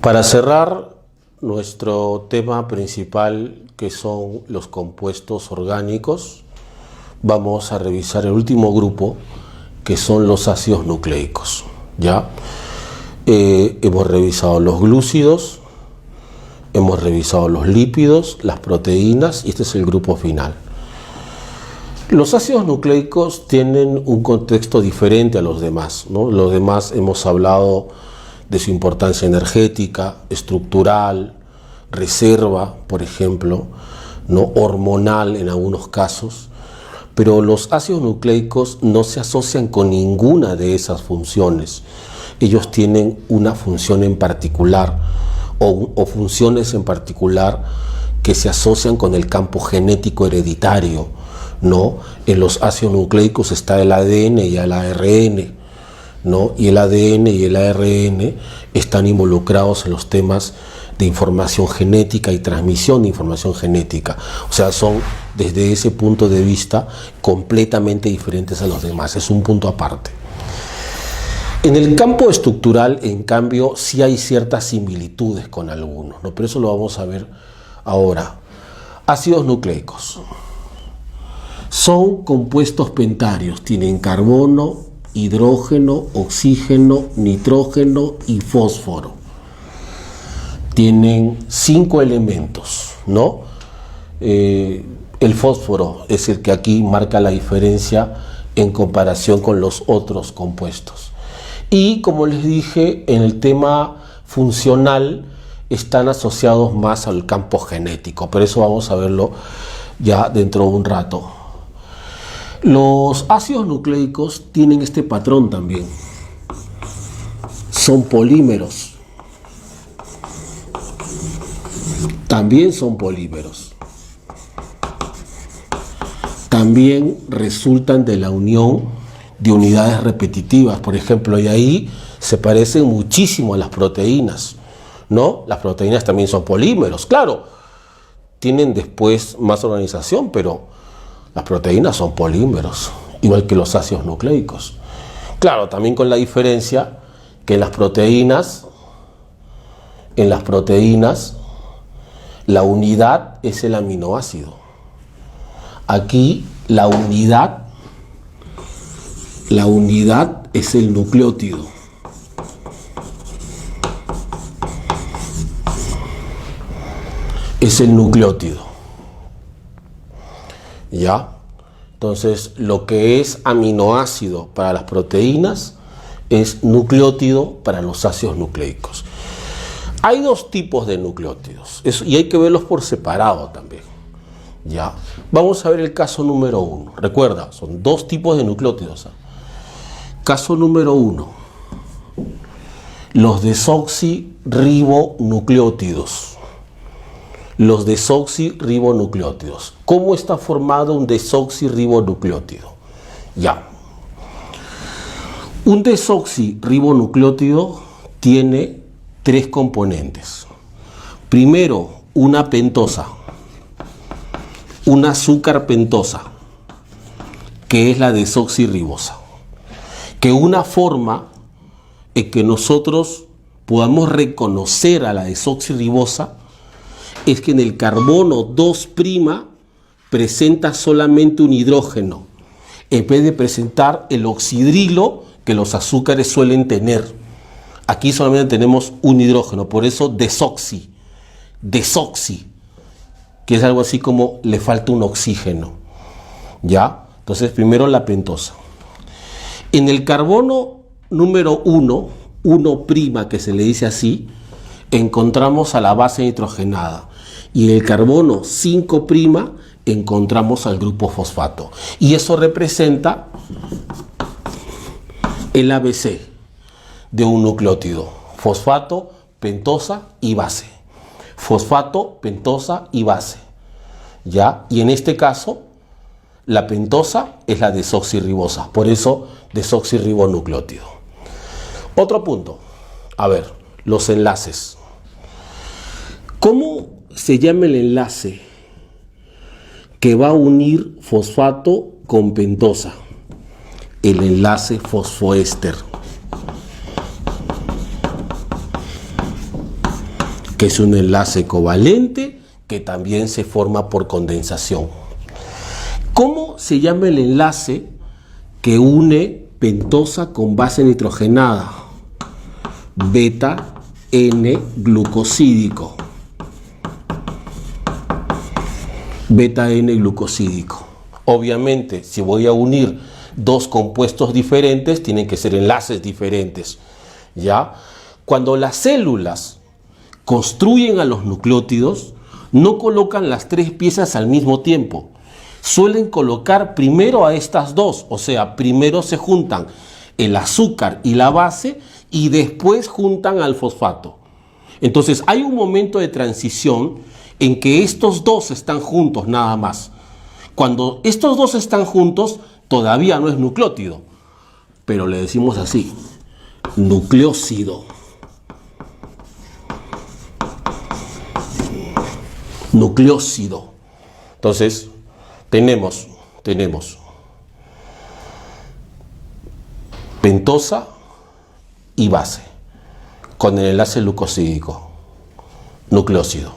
Para cerrar nuestro tema principal, que son los compuestos orgánicos, vamos a revisar el último grupo, que son los ácidos nucleicos. ¿Ya? Hemos revisado los glúcidos, hemos revisado los lípidos, las proteínas, y este es el grupo final. Los ácidos nucleicos tienen un contexto diferente a los demás, ¿no? Los demás hemos hablado de su importancia energética, estructural, reserva, por ejemplo, ¿no? Hormonal en algunos casos, pero los ácidos nucleicos no se asocian con ninguna de esas funciones. Ellos tienen una función en particular o funciones en particular que se asocian con el campo genético hereditario, ¿no? En los ácidos nucleicos está el ADN y el ARN, ¿no? Y el ADN y el ARN están involucrados en los temas de información genética y transmisión de información genética. O sea, son desde ese punto de vista completamente diferentes a los demás. Es un punto aparte. En el campo estructural, en cambio, sí hay ciertas similitudes con algunos, ¿no? Pero eso lo vamos a ver ahora. Ácidos nucleicos son compuestos pentarios, tienen carbono, hidrógeno, oxígeno, nitrógeno y fósforo. Tienen 5 elementos, ¿no? El fósforo es el que aquí marca la diferencia en comparación con los otros compuestos. Y como les dije, en el tema funcional están asociados más al campo genético, pero eso vamos a verlo ya dentro de un rato. Los ácidos nucleicos tienen este patrón también. Son polímeros. También son polímeros. También resultan de la unión de unidades repetitivas, por ejemplo, y ahí se parecen muchísimo a las proteínas, ¿no? Las proteínas también son polímeros, claro, tienen después más organización, pero las proteínas son polímeros, igual que los ácidos nucleicos. Claro, también con la diferencia que en las proteínas la unidad es el aminoácido. Aquí la unidad es el nucleótido. Es el nucleótido. ¿Ya? Entonces, lo que es aminoácido para las proteínas es nucleótido para los ácidos nucleicos. Hay dos tipos de nucleótidos y hay que verlos por separado también. ¿Ya? Vamos a ver el caso número 1. Recuerda, son dos tipos de nucleótidos. Caso número 1. Los desoxirribonucleótidos. Los desoxirribonucleótidos. ¿Cómo está formado un desoxirribonucleótido? Ya. Un desoxirribonucleótido tiene 3 componentes. Primero, una pentosa, un azúcar pentosa, que es la desoxirribosa. Que una forma en que nosotros podamos reconocer a la desoxirribosa es que en el carbono 2' presenta solamente un hidrógeno, en vez de presentar el oxidrilo que los azúcares suelen tener. Aquí solamente tenemos un hidrógeno, por eso desoxi, que es algo así como le falta un oxígeno. ¿Ya? Entonces primero la pentosa. En el carbono número 1, 1', que se le dice así, encontramos a la base nitrogenada. Y en el carbono 5' encontramos al grupo fosfato. Y eso representa el ABC de un nucleótido: fosfato, pentosa y base. Fosfato, pentosa y base. ¿Ya? Y en este caso, la pentosa es la desoxirribosa. Por eso, desoxirribonucleótido. Otro punto. A ver, los enlaces. ¿Cómo se llama el enlace que va a unir fosfato con pentosa? El enlace fosfoéster. que es un enlace covalente que también se forma por condensación. ¿Cómo se llama el enlace que une pentosa con base nitrogenada? Beta N-glucosídico. Beta N-glucosídico. Obviamente, si voy a unir dos compuestos diferentes, tienen que ser enlaces diferentes, ¿ya? Cuando las células construyen a los nucleótidos, no colocan las tres piezas al mismo tiempo. Suelen colocar primero a estas dos, o sea, primero se juntan el azúcar y la base y después juntan al fosfato. Entonces hay un momento de transición en que estos dos están juntos nada más. Cuando estos dos están juntos, todavía no es nucleótido, pero le decimos así, nucleósido. Nucleósido. Entonces, tenemos pentosa y base con el enlace glucosídico, nucleósido.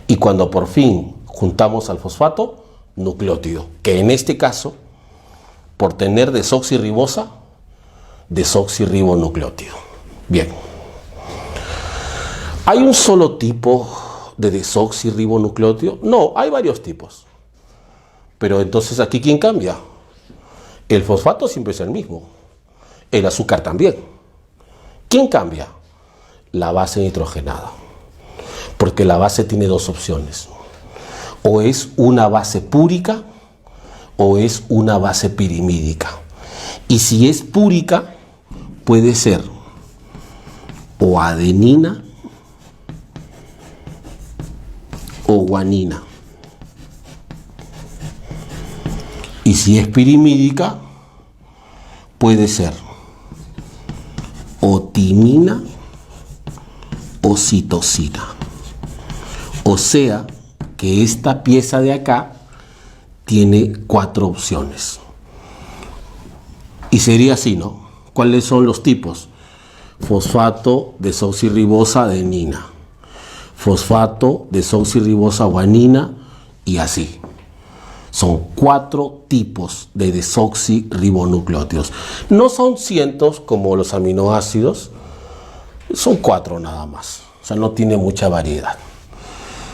Y cuando por fin juntamos al fosfato, nucleótido, que en este caso, por tener desoxirribosa, desoxirribonucleótido. Bien. ¿Hay un solo tipo de desoxirribonucleótido? No, hay varios tipos. Pero entonces aquí ¿quién cambia? El fosfato siempre es el mismo. El azúcar también. ¿Quién cambia? La base nitrogenada. Porque la base tiene dos opciones. O es una base púrica o es una base pirimídica. Y si es púrica, puede ser o adenina o guanina. Y si es pirimídica, puede ser o timina o citosina. O sea que esta pieza de acá tiene cuatro opciones. Y sería así, ¿no? ¿Cuáles son los tipos? Fosfato, desoxirribosa, adenina. Fosfato, desoxirribosa, guanina y así. Son cuatro tipos de desoxirribonucleótidos. No son cientos como los aminoácidos, son cuatro nada más. O sea, no tiene mucha variedad.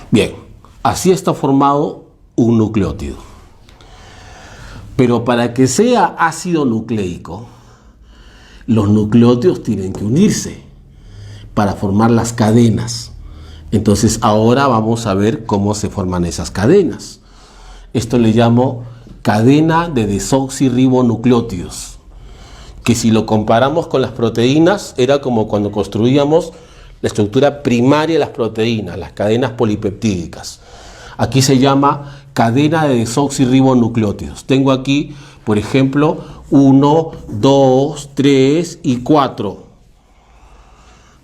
Bien, así está formado un nucleótido. Pero para que sea ácido nucleico, los nucleótidos tienen que unirse para formar las cadenas. Entonces ahora vamos a ver cómo se forman esas cadenas. Esto le llamo cadena de desoxirribonucleótidos, que si lo comparamos con las proteínas, era como cuando construíamos la estructura primaria de las proteínas, las cadenas polipeptídicas. Aquí se llama cadena de desoxirribonucleótidos. Tengo aquí, por ejemplo, 1, 2, 3 y 4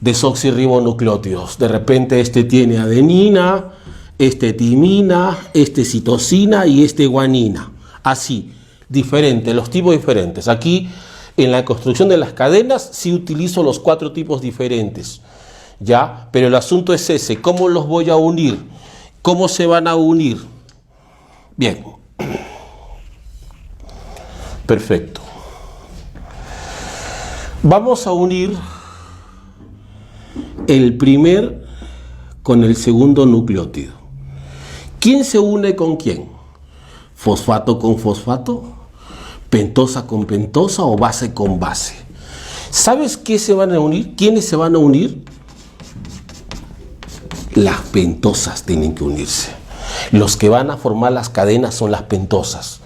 desoxirribonucleótidos. De repente este tiene adenina, este timina, este citosina y este guanina. Así, diferente, los tipos diferentes. Aquí, en la construcción de las cadenas, sí utilizo los cuatro tipos diferentes, ¿ya? Pero el asunto es ese, ¿cómo los voy a unir? ¿Cómo se van a unir? Bien. Perfecto. Vamos a unir el primer con el segundo nucleótido. ¿Quién se une con quién? ¿Fosfato con fosfato? ¿Pentosa con pentosa o base con base? ¿Sabes qué se van a unir? ¿Quiénes se van a unir? Las pentosas tienen que unirse. Los que van a formar las cadenas son las pentosas.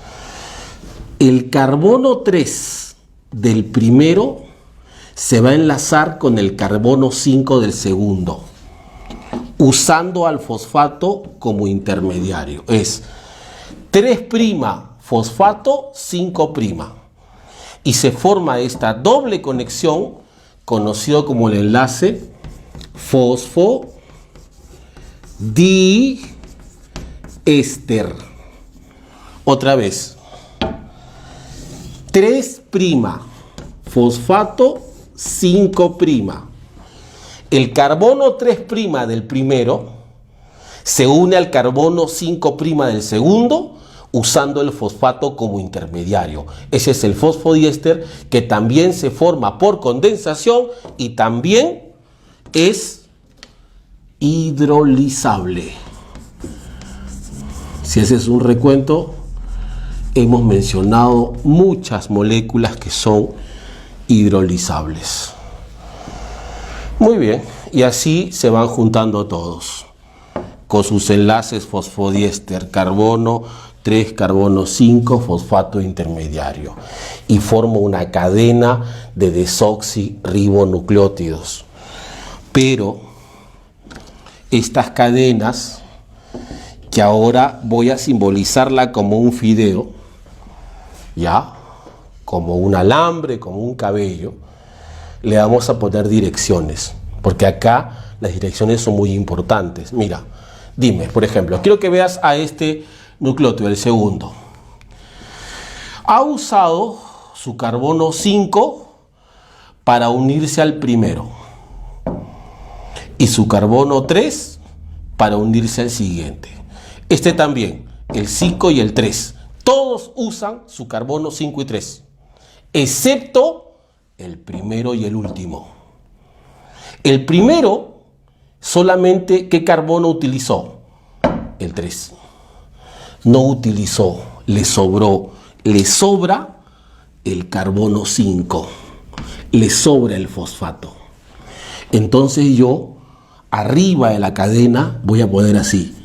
El carbono 3 del primero se va a enlazar con el carbono 5 del segundo, usando al fosfato como intermediario. Es 3' fosfato 5'. Y se forma esta doble conexión conocido como el enlace fosfodiéster. Otra vez. 3' fosfato 5'. El carbono 3' del primero se une al carbono 5' del segundo usando el fosfato como intermediario. Ese es el fosfodiéster, que también se forma por condensación y también es hidrolizable. Si ese es un recuento, hemos mencionado muchas moléculas que son hidrolizables. Muy bien, y así se van juntando todos con sus enlaces fosfodiéster, carbono 3, carbono 5, fosfato intermediario, y forma una cadena de desoxirribonucleótidos. Pero estas cadenas, que ahora voy a simbolizarla como un fideo, ya, como un alambre, como un cabello, le vamos a poner direcciones, porque acá las direcciones son muy importantes. Mira, dime, por ejemplo, quiero que veas a este nucleótido, el segundo. Ha usado su carbono 5 para unirse al primero y su carbono 3 para unirse al siguiente. Este también, el 5 y el 3. Todos usan su carbono 5 y 3, excepto el primero y el último. El primero solamente, ¿qué carbono utilizó? El 3. No utilizó, le sobró, le sobra el carbono 5, le sobra el fosfato. Entonces yo, arriba de la cadena, voy a poner así,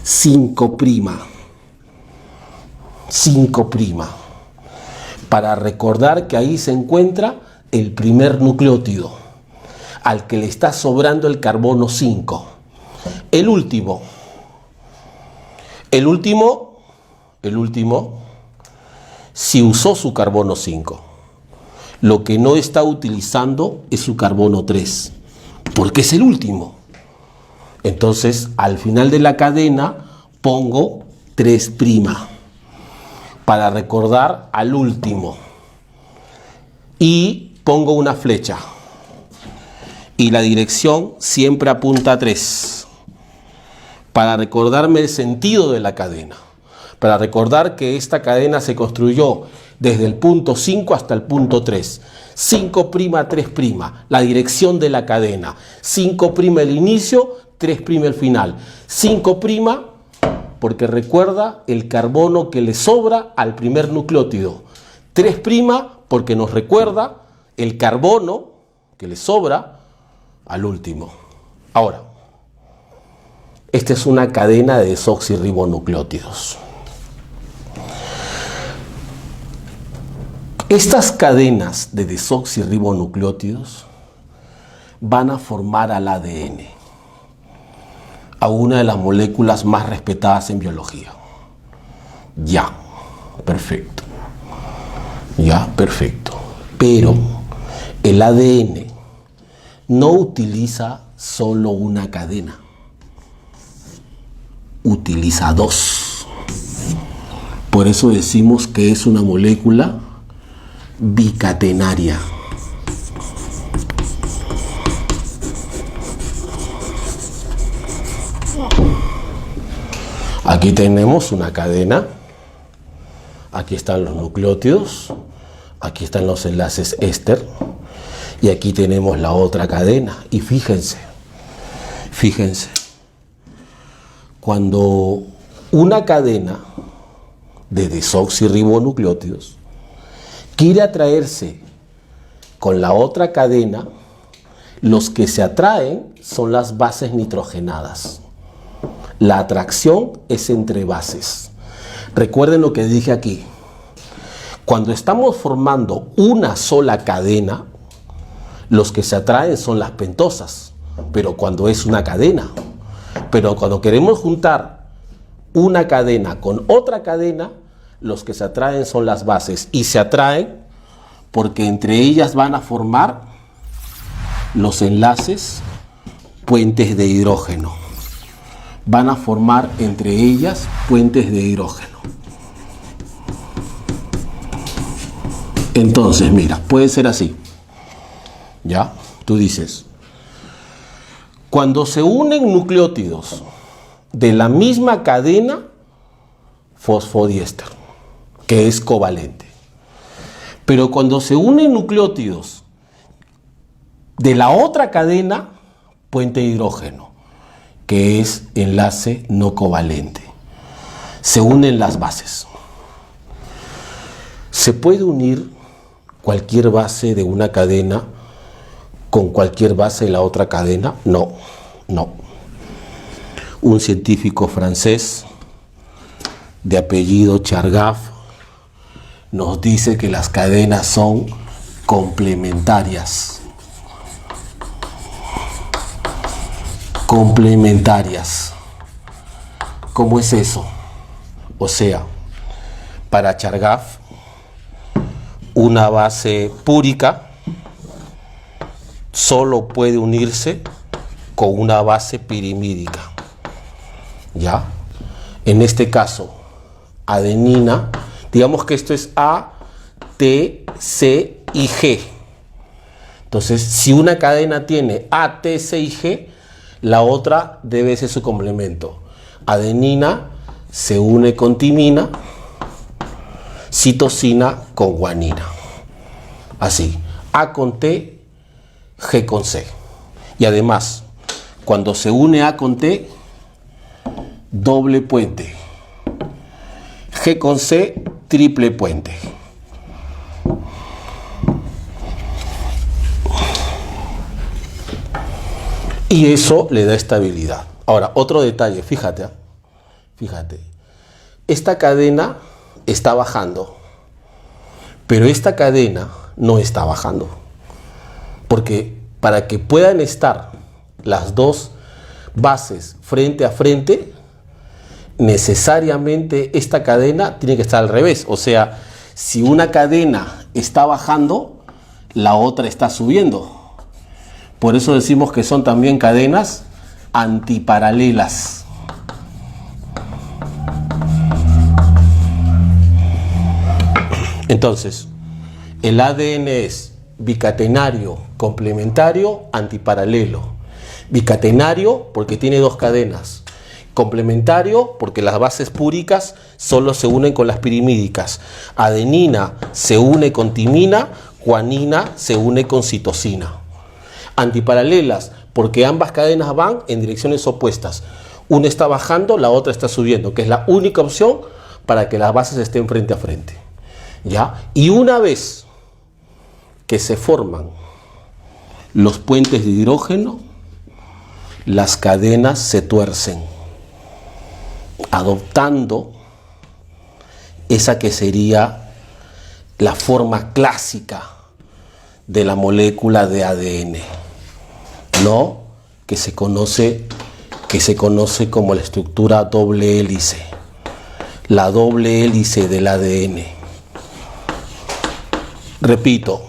5', 5', para recordar que ahí se encuentra el primer nucleótido, al que le está sobrando el carbono 5. El último, si usó su carbono 5, lo que no está utilizando es su carbono 3, porque es el último. Entonces, al final de la cadena pongo 3' para recordar al último, y pongo una flecha y la dirección siempre apunta a 3 para recordarme el sentido de la cadena, para recordar que esta cadena se construyó desde el punto 5 hasta el punto 3. 5', 3', la dirección de la cadena. 5' el inicio, 3' el final. 5' porque recuerda el carbono que le sobra al primer nucleótido. 3' porque nos recuerda el carbono que le sobra al último. Ahora, esta es una cadena de desoxirribonucleótidos. Estas cadenas de desoxirribonucleótidos van a formar al ADN, a una de las moléculas más respetadas en biología. Ya, perfecto. Pero el ADN no utiliza solo una cadena, utiliza 2. Por eso decimos que es una molécula bicatenaria. Aquí tenemos una cadena, aquí están los nucleótidos, aquí están los enlaces éster, y aquí tenemos la otra cadena. Y fíjense, cuando una cadena de desoxirribonucleótidos quiere atraerse con la otra cadena, los que se atraen son las bases nitrogenadas. La atracción es entre bases. Recuerden lo que dije aquí. Cuando estamos formando una sola cadena, los que se atraen son las pentosas, pero cuando es una cadena. Pero cuando queremos juntar una cadena con otra cadena, los que se atraen son las bases, y se atraen porque entre ellas van a formar los enlaces puentes de hidrógeno. Van a formar entre ellas puentes de hidrógeno. Entonces, mira, puede ser así. ¿Ya? Tú dices, Cuando se unen nucleótidos de la misma cadena, fosfodiéster, que es covalente. Pero cuando se unen nucleótidos de la otra cadena, puente de hidrógeno, que es enlace no covalente. Se unen las bases. ¿Se puede unir cualquier base de una cadena con cualquier base de la otra cadena? No, no. Un científico francés de apellido Chargaff nos dice que las cadenas son complementarias. Complementarias. ¿Cómo es eso? O sea, para Chargaff, una base púrica solo puede unirse con una base pirimídica. ¿Ya? En este caso, adenina, digamos que esto es A, T, C y G. Entonces, si una cadena tiene A, T, C y G, la otra debe ser su complemento. Adenina se une con timina, citosina con guanina. Así, A con T, G con C. Y además, cuando se une A con T, doble puente. G con C, triple puente. Y eso le da estabilidad. Ahora, otro detalle, fíjate. Fíjate. Esta cadena está bajando, pero esta cadena no está bajando. Porque para que puedan estar las dos bases frente a frente, necesariamente esta cadena tiene que estar al revés. O sea, si una cadena está bajando, la otra está subiendo. Por eso decimos que son también cadenas antiparalelas. Entonces, el ADN es bicatenario, complementario, antiparalelo. Bicatenario porque tiene dos cadenas. Complementario porque las bases púricas solo se unen con las pirimídicas. Adenina se une con timina, guanina se une con citosina. Antiparalelas porque ambas cadenas van en direcciones opuestas. Una está bajando, la otra está subiendo, que es la única opción para que las bases estén frente a frente. ¿Ya? Y una vez que se forman los puentes de hidrógeno, las cadenas se tuercen, adoptando esa que sería la forma clásica de la molécula de ADN, ¿no? Que se conoce como la estructura doble hélice, la doble hélice del ADN. Repito,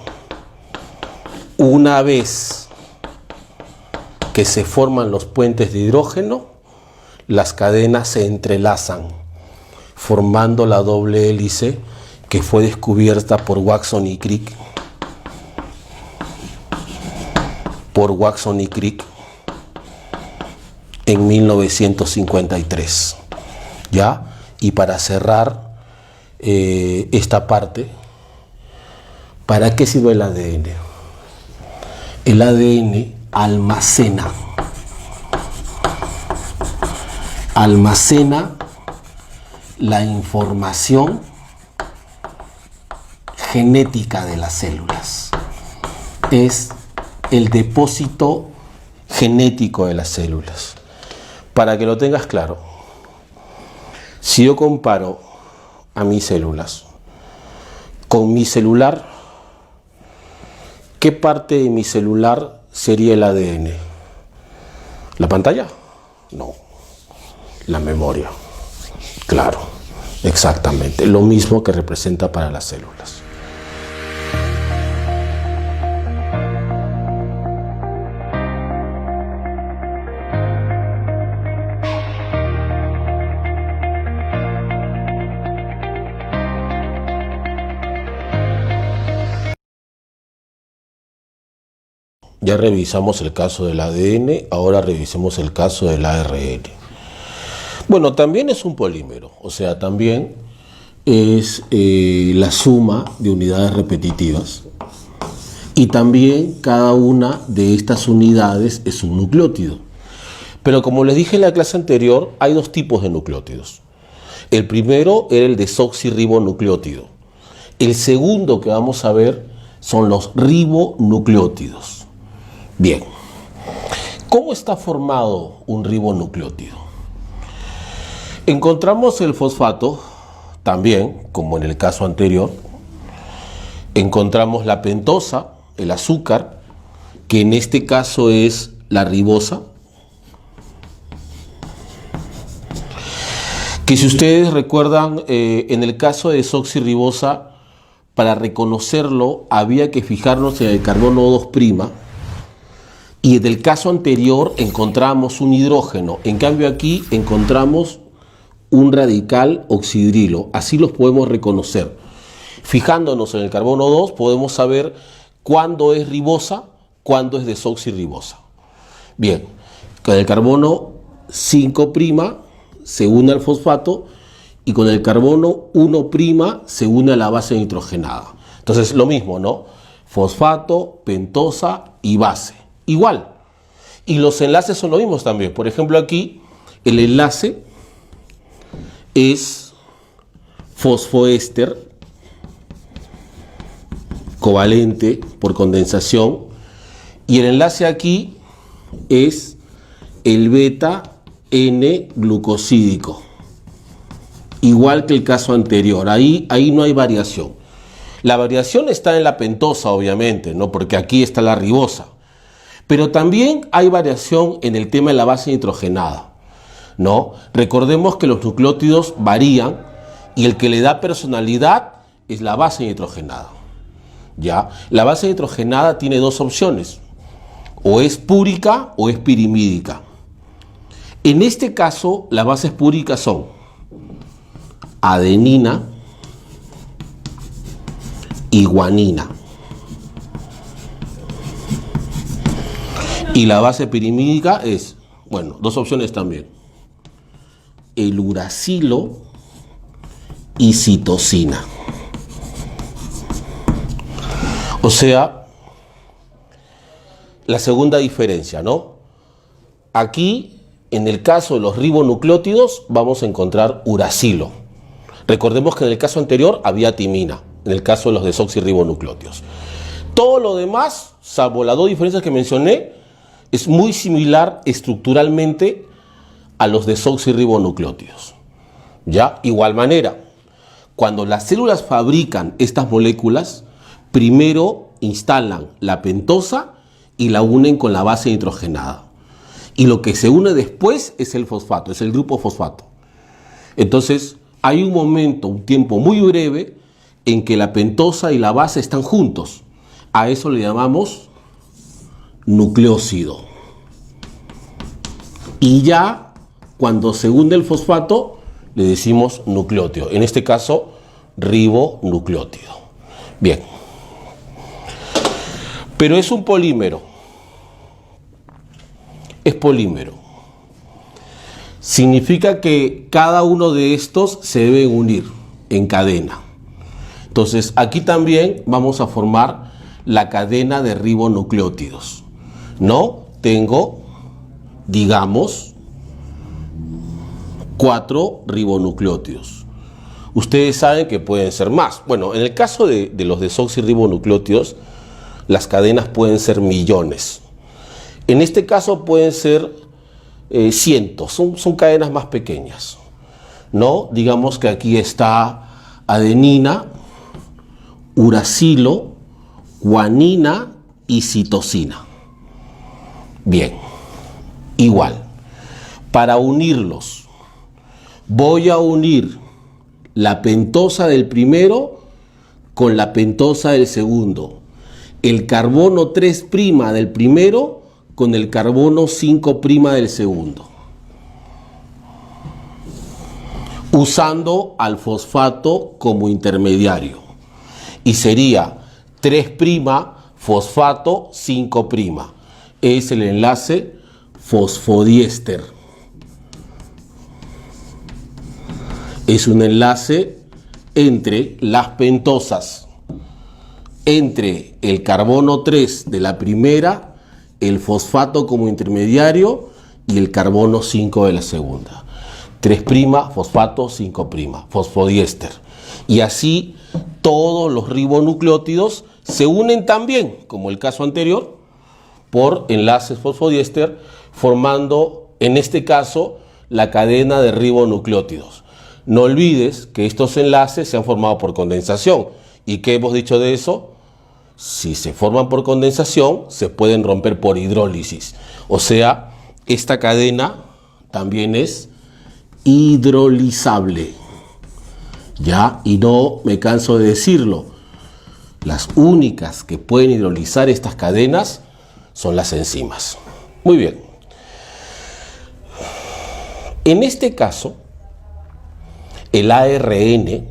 una vez que se forman los puentes de hidrógeno, las cadenas se entrelazan, formando la doble hélice que fue descubierta por Watson y Crick. En 1953. ¿Ya? Y para cerrar esta parte, ¿para qué sirve el ADN? El ADN almacena la información genética de las células. Es el depósito genético de las células. Para que lo tengas claro, si yo comparo a mis células con mi celular, ¿qué parte de mi celular sería el ADN? ¿La pantalla? No. La memoria. Claro, exactamente. Lo mismo que representa para las células. Ya revisamos el caso del ADN, ahora revisemos el caso del ARN. Bueno, también es un polímero, o sea, también es la suma de unidades repetitivas. Y también cada una de estas unidades es un nucleótido. Pero como les dije en la clase anterior, hay dos tipos de nucleótidos. El primero era el desoxirribonucleótido. El segundo que vamos a ver son los ribonucleótidos. Bien, ¿cómo está formado un ribonucleótido? Encontramos el fosfato, también, como en el caso anterior. Encontramos la pentosa, el azúcar, que en este caso es la ribosa. Que si ustedes recuerdan, en el caso de desoxirribosa, para reconocerlo había que fijarnos en el carbono 2', y en el caso anterior encontramos un hidrógeno. En cambio aquí encontramos un radical oxidrilo. Así los podemos reconocer. Fijándonos en el carbono 2 podemos saber cuándo es ribosa, cuándo es desoxirribosa. Bien, con el carbono 5' se une al fosfato y con el carbono 1' se une a la base nitrogenada. Entonces lo mismo, ¿no? Fosfato, pentosa y base. Igual. Y los enlaces son los mismos también. Por ejemplo aquí el enlace es fosfoéster covalente por condensación y el enlace aquí es el beta N-glucosídico, igual que el caso anterior. Ahí no hay variación. La variación está en la pentosa, obviamente, ¿no? Porque aquí está la ribosa. Pero también hay variación en el tema de la base nitrogenada, ¿no? Recordemos que los nucleótidos varían y el que le da personalidad es la base nitrogenada. ¿Ya? La base nitrogenada tiene dos opciones, o es púrica o es pirimídica. En este caso, las bases púricas son adenina y guanina. Y la base pirimídica es, bueno, dos opciones también, el uracilo y citosina. O sea, la segunda diferencia, ¿no? Aquí, en el caso de los ribonucleótidos, vamos a encontrar uracilo. Recordemos que en el caso anterior había timina, en el caso de los desoxirribonucleótidos. Todo lo demás, salvo las dos diferencias que mencioné, es muy similar estructuralmente a los desoxirribonucleótidos. ¿Ya? Igual manera, cuando las células fabrican estas moléculas, primero instalan la pentosa y la unen con la base nitrogenada. Y lo que se une después es el fosfato, es el grupo fosfato. Entonces, hay un momento, un tiempo muy breve, en que la pentosa y la base están juntos. A eso le llamamos nucleócido. Y ya, cuando se hunde el fosfato, le decimos nucleótido. En este caso, ribonucleótido. Bien. Pero es un polímero. Es polímero. Significa que cada uno de estos se debe unir en cadena. Entonces, aquí también vamos a formar la cadena de ribonucleótidos. ¿No? Tengo, digamos, 4 ribonucleótidos. Ustedes saben que pueden ser más. Bueno, en el caso de los desoxirribonucleótidos, las cadenas pueden ser millones. En este caso pueden ser cientos, son cadenas más pequeñas, ¿no? Digamos que aquí está adenina, uracilo, guanina y citosina. Bien, igual. Para unirlos, voy a unir la pentosa del primero con la pentosa del segundo. El carbono 3' del primero con el carbono 5' del segundo, usando al fosfato como intermediario. Y sería 3' fosfato 5'. Es el enlace fosfodiéster. Es un enlace entre las pentosas, entre el carbono 3 de la primera, el fosfato como intermediario y el carbono 5 de la segunda. 3', fosfato, 5', fosfodiéster. Y así todos los ribonucleótidos se unen también, como el caso anterior, por enlaces fosfodiéster, formando en este caso la cadena de ribonucleótidos. No olvides que estos enlaces se han formado por condensación. ¿Y qué hemos dicho de eso? Si se forman por condensación, se pueden romper por hidrólisis. O sea, esta cadena también es hidrolizable. ¿Ya? Y no me canso de decirlo. Las únicas que pueden hidrolizar estas cadenas son las enzimas. Muy bien. En este caso, el ARN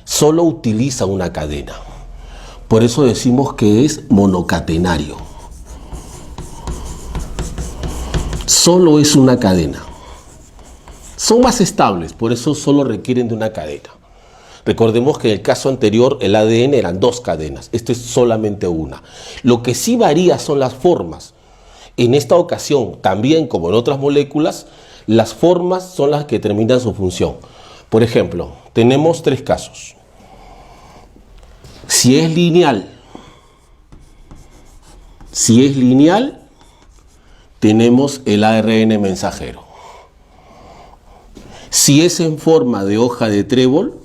solo utiliza una cadena. Por eso decimos que es monocatenario. Solo es una cadena. Son más estables, por eso solo requieren de una cadena. Recordemos que en el caso anterior el ADN eran 2 cadenas, este es solamente una. Lo que sí varía son las formas. En esta ocasión, también como en otras moléculas, las formas son las que determinan su función. Por ejemplo, tenemos 3 casos. Si es lineal, tenemos el ARN mensajero. Si es en forma de hoja de trébol,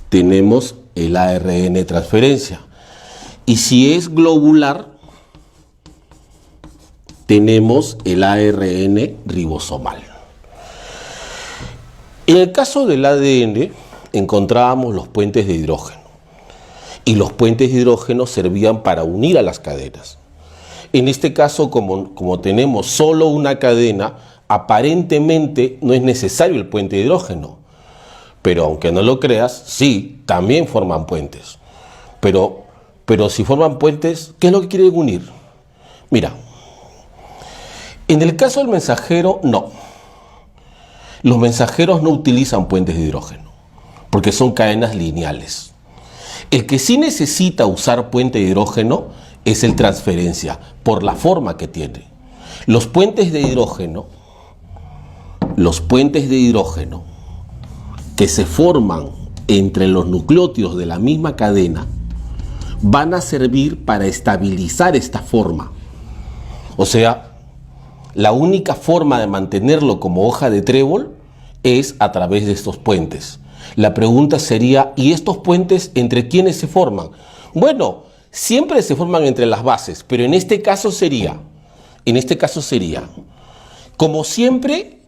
tenemos el ARN transferencia. Y si es globular, tenemos el ARN ribosomal. En el caso del ADN encontrábamos los puentes de hidrógeno. Y los puentes de hidrógeno servían para unir a las cadenas. En este caso, como tenemos solo una cadena, aparentemente no es necesario el puente de hidrógeno. Pero aunque no lo creas, sí, también forman puentes. Pero si forman puentes, ¿qué es lo que quieren unir? Mira, en el caso del mensajero, no. Los mensajeros no utilizan puentes de hidrógeno, porque son cadenas lineales. El que sí necesita usar puente de hidrógeno es el transferencia, por la forma que tiene. Los puentes de hidrógeno que se forman entre los nucleótidos de la misma cadena van a servir para estabilizar esta forma. O sea, la única forma de mantenerlo como hoja de trébol es a través de estos puentes. La pregunta sería, ¿y estos puentes entre quiénes se forman? Bueno, siempre se forman entre las bases, pero en este caso sería, como siempre,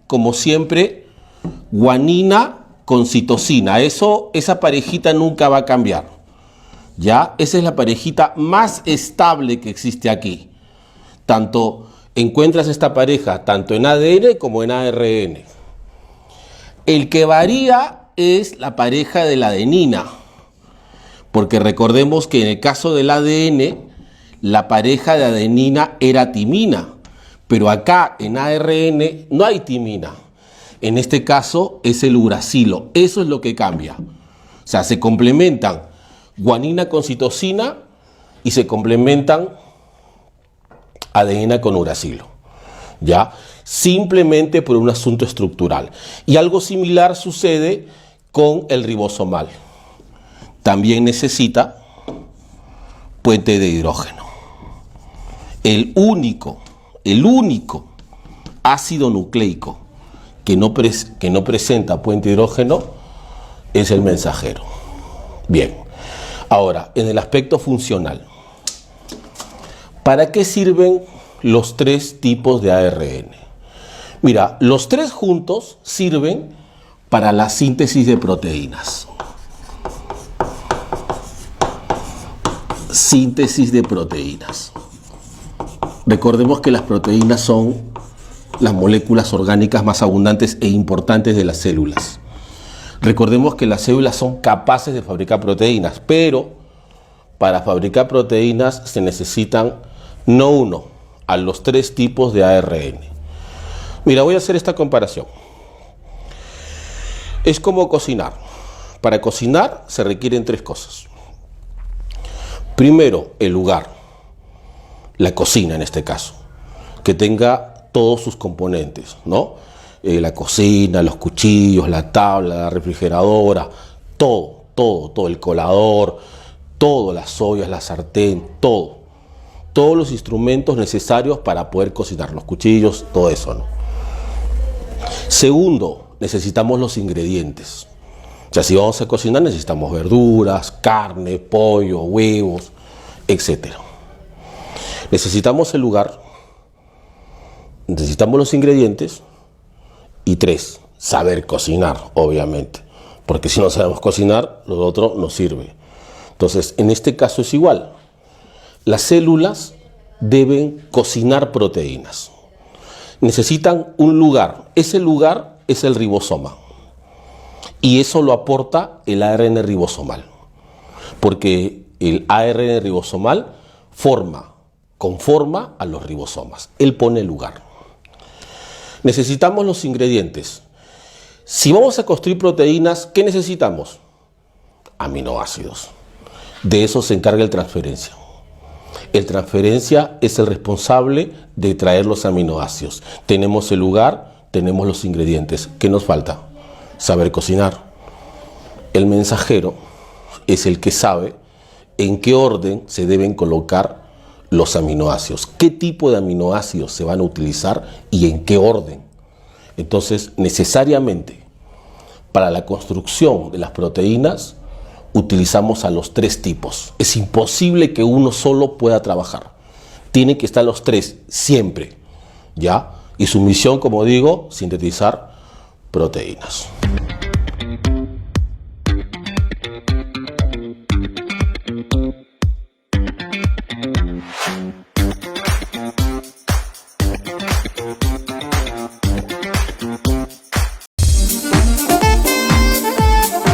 guanina con citosina. Esa parejita nunca va a cambiar. ¿Ya? Esa es la parejita más estable que existe aquí. Encuentras esta pareja tanto en ADN como en ARN. El que varía es la pareja de la adenina, porque recordemos que en el caso del ADN la pareja de adenina era timina, pero acá en ARN no hay timina. En este caso es el uracilo. Eso es lo que cambia. O sea, se complementan guanina con citosina y se complementan adenina con uracilo. ¿Ya? Simplemente por un asunto estructural. Y algo similar sucede con el ribosomal. También necesita puente de hidrógeno. El único ácido nucleico que no presenta puente de hidrógeno es el mensajero. Bien, ahora, en el aspecto funcional, ¿para qué sirven los 3 tipos de ARN? Mira, los 3 juntos sirven para la síntesis de proteínas. Síntesis de proteínas. Recordemos que las proteínas son las moléculas orgánicas más abundantes e importantes de las células. Recordemos que las células son capaces de fabricar proteínas, pero para fabricar proteínas se necesitan no uno, a los 3 tipos de ARN. Mira, voy a hacer esta comparación. Es como cocinar. Para cocinar se requieren 3 cosas. Primero, el lugar, la cocina en este caso, que tenga todos sus componentes, ¿no? La cocina, los cuchillos, la tabla, la refrigeradora, todo, el colador, todo, las ollas, la sartén, todos los instrumentos necesarios para poder cocinar, los cuchillos, todo eso, ¿no? Segundo, necesitamos los ingredientes. O sea, si vamos a cocinar necesitamos verduras, carne, pollo, huevos, etc. Necesitamos el lugar, necesitamos los ingredientes y 3, saber cocinar, obviamente. Porque si no sabemos cocinar, lo otro no sirve. Entonces, en este caso es igual. Las células deben cocinar proteínas. Necesitan un lugar. Ese lugar es el ribosoma. Y eso lo aporta el ARN ribosomal. Porque el ARN ribosomal conforma a los ribosomas. Él pone el lugar. Necesitamos los ingredientes. Si vamos a construir proteínas, ¿qué necesitamos? Aminoácidos. De eso se encarga el transferencia. El transferencia es el responsable de traer los aminoácidos. Tenemos el lugar, tenemos los ingredientes. ¿Qué nos falta? Saber cocinar. El mensajero es el que sabe en qué orden se deben colocar los aminoácidos, qué tipo de aminoácidos se van a utilizar y en qué orden. Entonces, necesariamente, para la construcción de las proteínas, utilizamos a los 3 tipos. Es imposible que uno solo pueda trabajar. Tienen que estar los 3 siempre, ¿ya? Y su misión, como digo, sintetizar proteínas.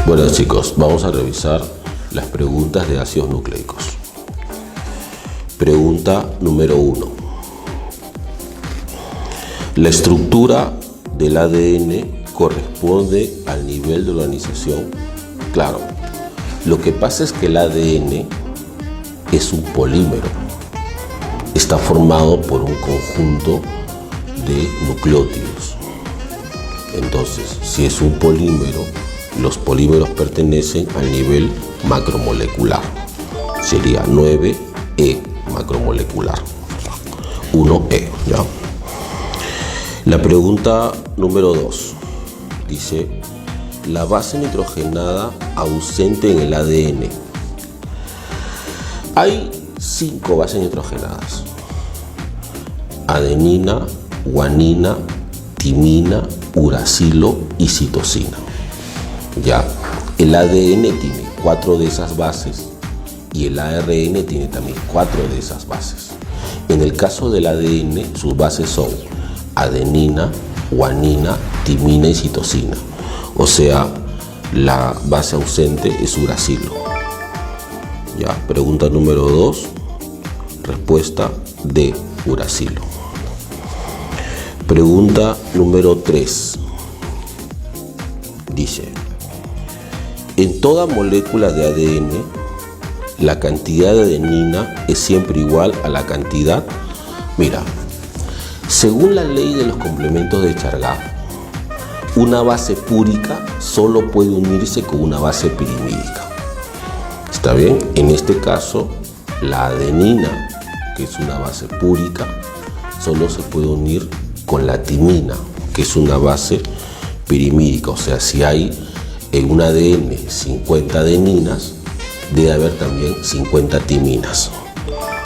Bueno chicos, vamos a revisar las preguntas de ácidos nucleicos. Pregunta número 1. La estructura del ADN corresponde al nivel de organización. Claro, lo que pasa es que el ADN es un polímero. Está formado por un conjunto de nucleótidos. Entonces, si es un polímero, los polímeros pertenecen al nivel macromolecular. Sería 9E macromolecular. 1E, ¿ya? La pregunta número 2 dice: la base nitrogenada ausente en el ADN. Hay 5 bases nitrogenadas: adenina, guanina, timina, uracilo y citosina. Ya, el ADN tiene 4 de esas bases y el ARN tiene también 4 de esas bases. En el caso del ADN, sus bases son adenina, guanina, timina y citosina. O sea, la base ausente es uracilo. Ya, pregunta número 2, respuesta D, uracilo. Pregunta número 3. Dice: en toda molécula de ADN, la cantidad de adenina es siempre igual a la cantidad. Mira, según la ley de los complementos de Chargaff, una base púrica solo puede unirse con una base pirimídica. ¿Está bien? En este caso, la adenina, que es una base púrica, solo se puede unir con la timina, que es una base pirimídica. O sea, si hay en un ADN 50 adeninas, debe haber también 50 timinas.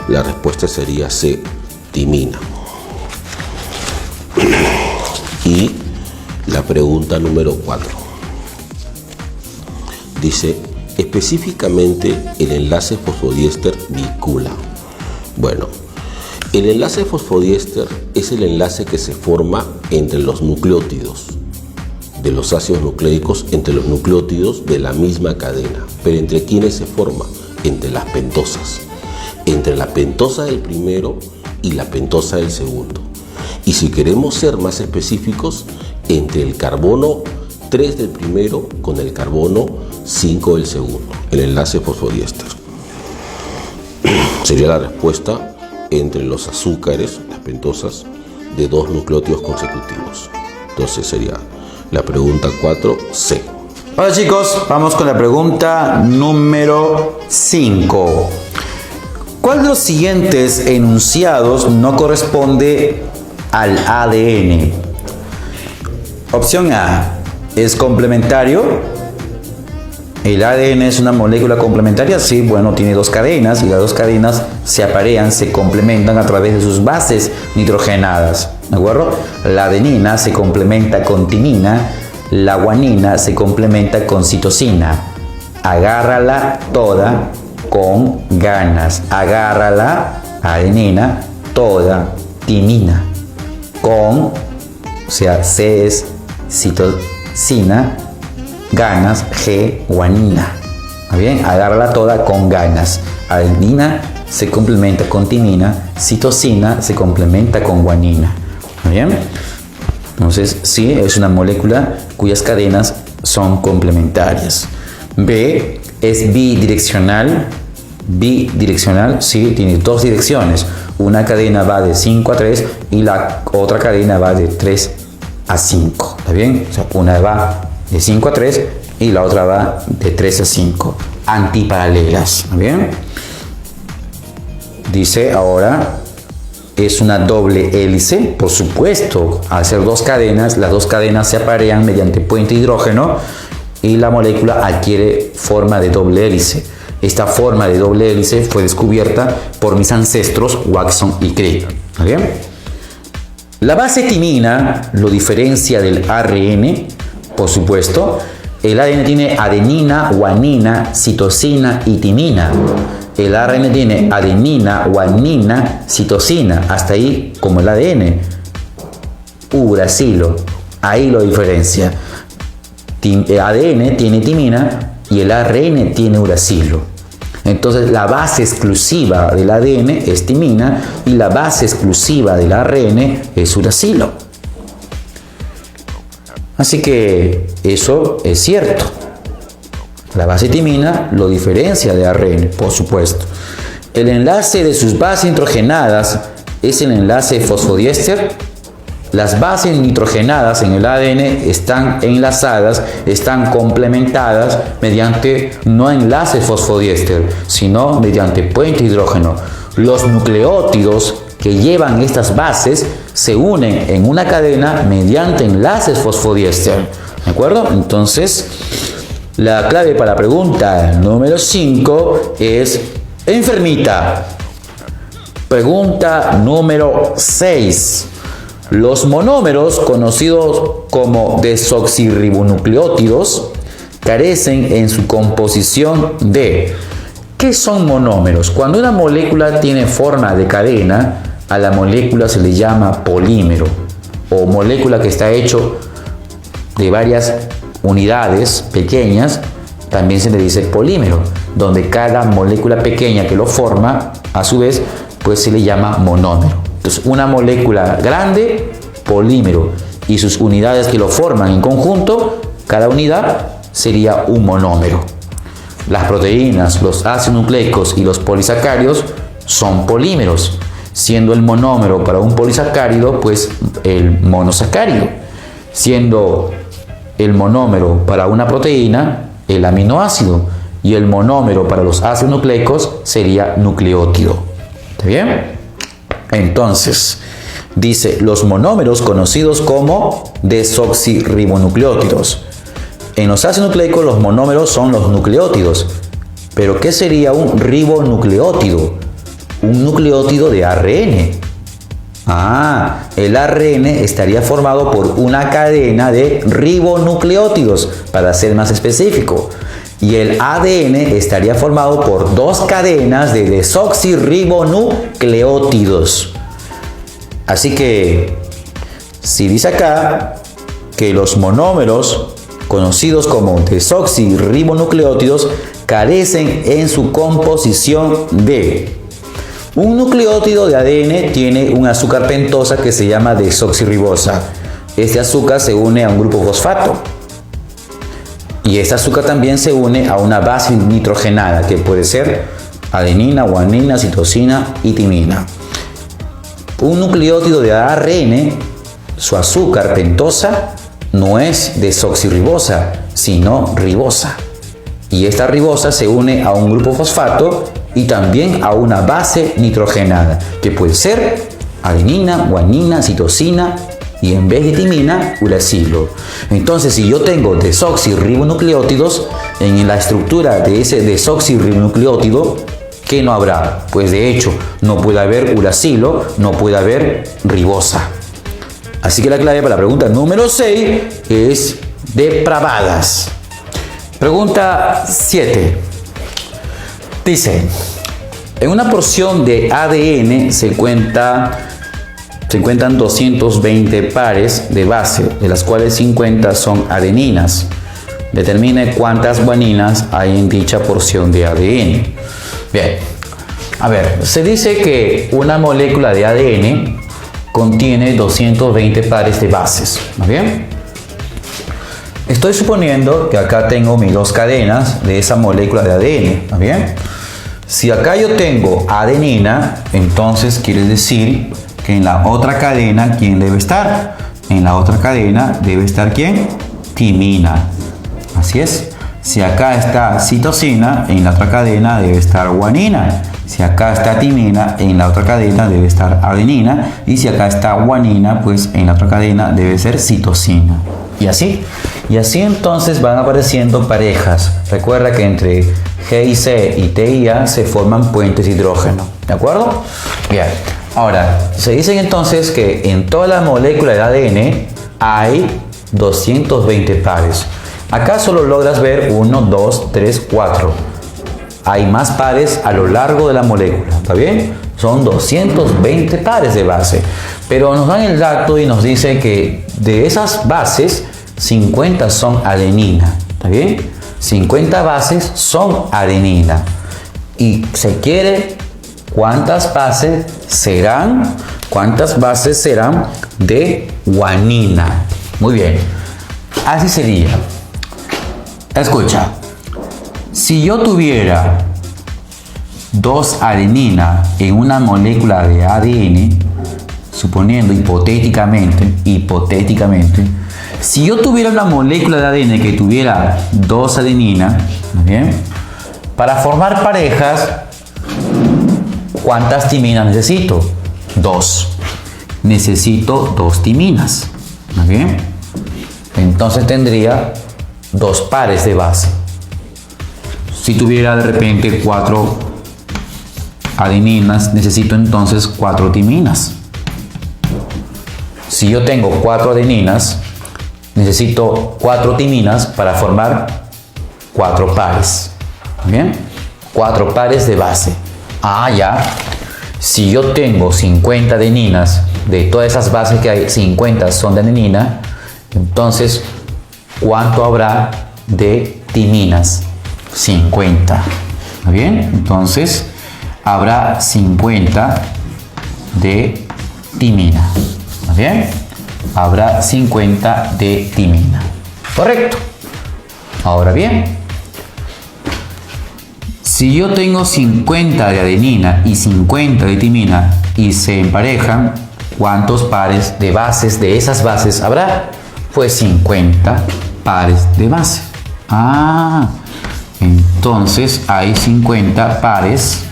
La respuesta sería C, timina. Y la pregunta número 4 dice: específicamente el enlace fosfodiéster vincula. Bueno, el enlace fosfodiéster es el enlace que se forma entre los nucleótidos de los ácidos nucleicos entre los nucleótidos de la misma cadena. ¿Pero entre quiénes se forma? Entre las pentosas. Entre la pentosa del primero y la pentosa del segundo. Y si queremos ser más específicos, entre el carbono 3 del primero con el carbono 5 del segundo, el enlace fosfodiéster. Sería la respuesta entre los azúcares, las pentosas, de 2 nucleótidos consecutivos. Entonces sería la pregunta 4C. Hola chicos, vamos con la pregunta número 5. ¿Cuál de los siguientes enunciados no corresponde al ADN? Opción A, ¿es complementario? ¿El ADN es una molécula complementaria? Sí, bueno, tiene 2 cadenas y las 2 cadenas se aparean, se complementan a través de sus bases nitrogenadas, ¿de acuerdo? La adenina se complementa con timina, la guanina se complementa con citosina. Agárrala toda con ganas. Agárrala, adenina, toda, timina, con, o sea, C es citosina, ganas, G, guanina. ¿Está bien? Agárrala toda con ganas. Adenina se complementa con timina, citosina se complementa con guanina. ¿Está bien? Entonces, sí, es una molécula cuyas cadenas son complementarias. B, es bidireccional. Bidireccional, sí, tiene 2 direcciones. Una cadena va de 5 a 3 y la otra cadena va de 3 a 5. ¿Está bien? O sea, una va de 5 a 3 y la otra va de 3 a 5. Antiparalelas. ¿Está bien? Dice ahora, ¿es una doble hélice? Por supuesto. Al ser 2 cadenas, las 2 cadenas se aparean mediante puente hidrógeno y la molécula adquiere forma de doble hélice. Esta forma de doble hélice fue descubierta por mis ancestros Watson y Crick. ¿Está bien? La base timina lo diferencia del ARN, por supuesto. El ADN tiene adenina, guanina, citosina y timina. El ARN tiene adenina, guanina, citosina. Hasta ahí como el ADN. Uracilo. Ahí lo diferencia. El ADN tiene timina y el ARN tiene uracilo. Entonces la base exclusiva del ADN es timina y la base exclusiva del ARN es uracilo. Así que eso es cierto. La base timina lo diferencia de ARN, por supuesto. El enlace de sus bases nitrogenadas es el enlace fosfodiéster. Las bases nitrogenadas en el ADN están enlazadas, están complementadas mediante no enlaces fosfodiéster, sino mediante puente hidrógeno. Los nucleótidos que llevan estas bases se unen en una cadena mediante enlaces fosfodiéster. ¿De acuerdo? Entonces, la clave para la pregunta número 5 es enfermita. Pregunta número 6. Los monómeros, conocidos como desoxirribonucleótidos, carecen en su composición de... ¿Qué son monómeros? Cuando una molécula tiene forma de cadena, a la molécula se le llama polímero, o molécula que está hecho de varias unidades pequeñas, también se le dice polímero, donde cada molécula pequeña que lo forma, a su vez, pues se le llama monómero. Entonces, una molécula grande, polímero, y sus unidades que lo forman en conjunto, cada unidad sería un monómero. Las proteínas, los ácidos nucleicos y los polisacáridos son polímeros, siendo el monómero para un polisacárido, pues el monosacárido, siendo el monómero para una proteína, el aminoácido, y el monómero para los ácidos nucleicos sería nucleótido. ¿Está bien? Entonces, dice, los monómeros conocidos como desoxirribonucleótidos. En los ácidos nucleicos los monómeros son los nucleótidos. ¿Pero qué sería un ribonucleótido? Un nucleótido de ARN. El ARN estaría formado por una cadena de ribonucleótidos, para ser más específico. Y el ADN estaría formado por 2 cadenas de desoxirribonucleótidos. Así que, si dice acá, que los monómeros, conocidos como desoxirribonucleótidos, carecen en su composición de... Un nucleótido de ADN tiene un azúcar pentosa que se llama desoxirribosa. Este azúcar se une a un grupo fosfato. Y este azúcar también se une a una base nitrogenada, que puede ser adenina, guanina, citosina y timina. Un nucleótido de ARN, su azúcar pentosa, no es desoxirribosa, sino ribosa. Y esta ribosa se une a un grupo fosfato y también a una base nitrogenada, que puede ser adenina, guanina, citosina y en vez de timina, uracilo. Entonces, si yo tengo desoxirribonucleótidos, en la estructura de ese desoxirribonucleótido, ¿qué no habrá? Pues de hecho, no puede haber uracilo, no puede haber ribosa. Así que la clave para la pregunta número 6 es depravadas. Pregunta 7. Dice, en una porción de ADN se encuentran 220 pares de base, de las cuales 50 son adeninas. Determine cuántas guaninas hay en dicha porción de ADN. Bien, a ver, se dice que una molécula de ADN contiene 220 pares de bases, ¿no bien? Estoy suponiendo que acá tengo mis dos cadenas de esa molécula de ADN, ¿no bien? Si acá yo tengo adenina, entonces quiere decir que en la otra cadena, ¿quién debe estar? En la otra cadena debe estar ¿quién? Timina. Así es. Si acá está citosina, en la otra cadena debe estar guanina. Si acá está timina, en la otra cadena debe estar adenina. Y si acá está guanina, pues en la otra cadena debe ser citosina. Y así. Y así entonces van apareciendo parejas. Recuerda que entre G y C y T y A se forman puentes de hidrógeno. ¿De acuerdo? Bien. Ahora, se dice entonces que en toda la molécula de ADN hay 220 pares. Acá solo logras ver 1, 2, 3, 4. Hay más pares a lo largo de la molécula, ¿está bien? Son 220 pares de base. Pero nos dan el dato y nos dice que de esas bases, 50 son adenina, ¿está bien? 50 bases son adenina. Y se quiere cuántas bases serán de guanina. Muy bien. Así sería. Escucha, si yo tuviera 2 adenina en una molécula de ADN, suponiendo hipotéticamente, si yo tuviera una molécula de ADN que tuviera 2 adenina, ¿bien? Para formar parejas, ¿cuántas timinas necesito? 2. Necesito 2 timinas, ¿bien? Entonces tendría 2 pares de base. Si tuviera de repente 4 adeninas, necesito entonces 4 timinas. Si yo tengo 4 adeninas, necesito 4 timinas para formar 4 pares. ¿Bien? 4 pares de base. Ah, ya. Si yo tengo 50 adeninas, de todas esas bases que hay, 50 son de adenina, entonces ¿cuánto habrá de timinas? 50. ¿Está bien? Entonces, habrá 50 de timina. ¿Está bien? Habrá 50 de timina. Correcto. Ahora bien, si yo tengo 50 de adenina y 50 de timina y se emparejan, ¿cuántos pares de bases de esas bases habrá? Pues 50 pares de base. Ah, entonces hay 50 pares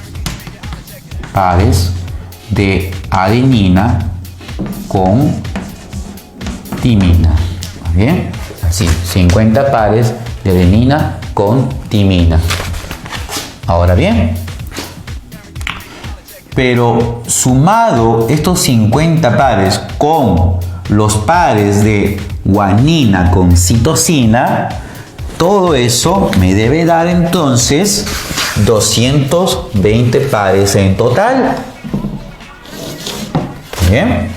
de adenina con timina. ¿Bien? Así, 50 pares de adenina con timina. Ahora bien, pero sumado estos 50 pares con los pares de guanina con citosina, todo eso me debe dar entonces 220 pares en total. Bien.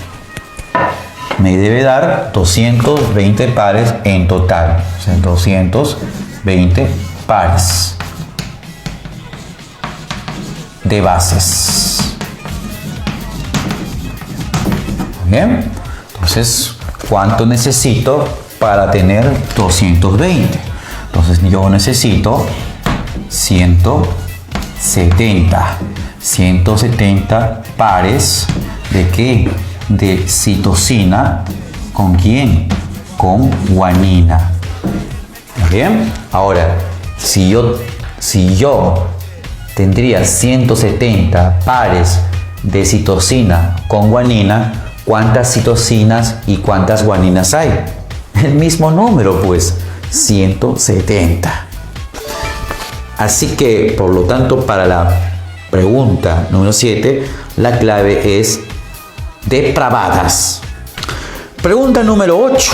me debe dar 220 pares en total. O sea, 220 pares de bases. Bien, entonces, ¿cuánto necesito para tener 220? Entonces yo necesito 170 pares ¿de qué? De citosina. ¿Con quién? Con guanina. Bien, ahora si yo tendría 170 pares de citosina con guanina, ¿cuántas citosinas y cuántas guaninas hay? El mismo número, pues, 170. Así que, por lo tanto, para la pregunta número 7, la clave es depravadas. Pregunta número 8.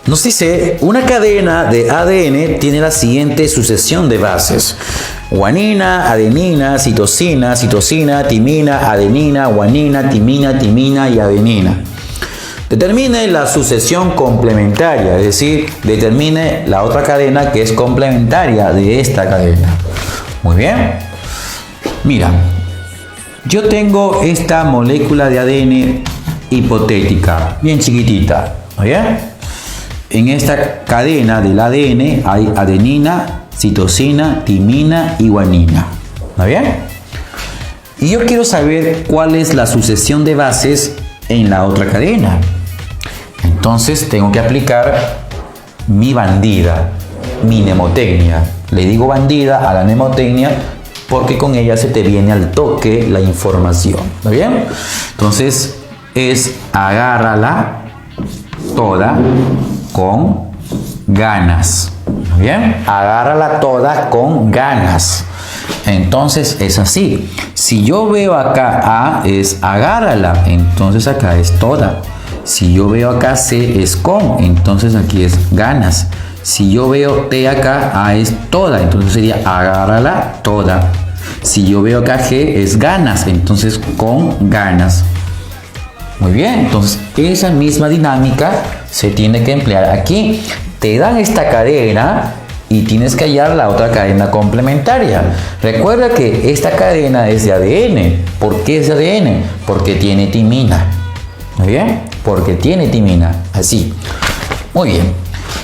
Nos dice, una cadena de ADN tiene la siguiente sucesión de bases: guanina, adenina, citosina, citosina, timina, adenina, guanina, timina, timina y adenina. Determine la sucesión complementaria, es decir, determine la otra cadena que es complementaria de esta cadena. Muy bien. Mira, yo tengo esta molécula de ADN hipotética, bien chiquitita. ¿Muy bien? En esta cadena del ADN hay adenina, citosina, timina y guanina. ¿Está bien? Y yo quiero saber cuál es la sucesión de bases en la otra cadena. Entonces tengo que aplicar mi bandida, mi mnemotecnia. Le digo bandida a la mnemotecnia porque con ella se te viene al toque la información. ¿Está bien? Entonces es agárrala toda con ganas. Bien, agárrala toda con ganas. Entonces es así. Si yo veo acá A es agárrala, entonces acá es toda. Si yo veo acá C es con, entonces aquí es ganas. Si yo veo T acá, A es toda, entonces sería agárrala toda. Si yo veo acá G es ganas, entonces con ganas. Muy bien, entonces esa misma dinámica se tiene que emplear aquí. Te dan esta cadena y tienes que hallar la otra cadena complementaria. Recuerda que esta cadena es de ADN. ¿Por qué es de ADN? Porque tiene timina. ¿Muy bien? Porque tiene timina. Así. Muy bien.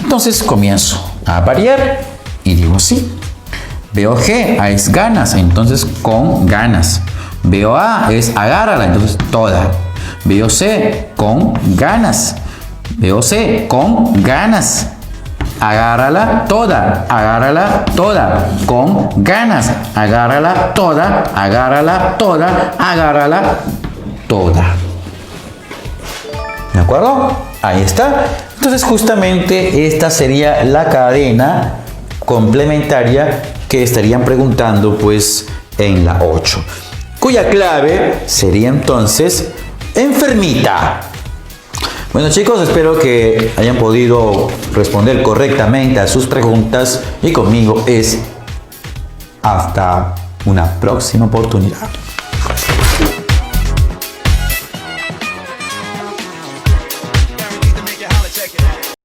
Entonces comienzo a variar y digo así. Veo G, A es ganas, entonces con ganas. Veo A, es agárrala, entonces toda. Veo C, con ganas. Veo C, con ganas. Agárrala toda, con ganas. Agárrala toda, agárrala toda. ¿De acuerdo? Ahí está. Entonces justamente esta sería la cadena complementaria que estarían preguntando pues en la 8, cuya clave sería entonces enfermita. Bueno chicos, espero que hayan podido responder correctamente a sus preguntas y conmigo es hasta una próxima oportunidad.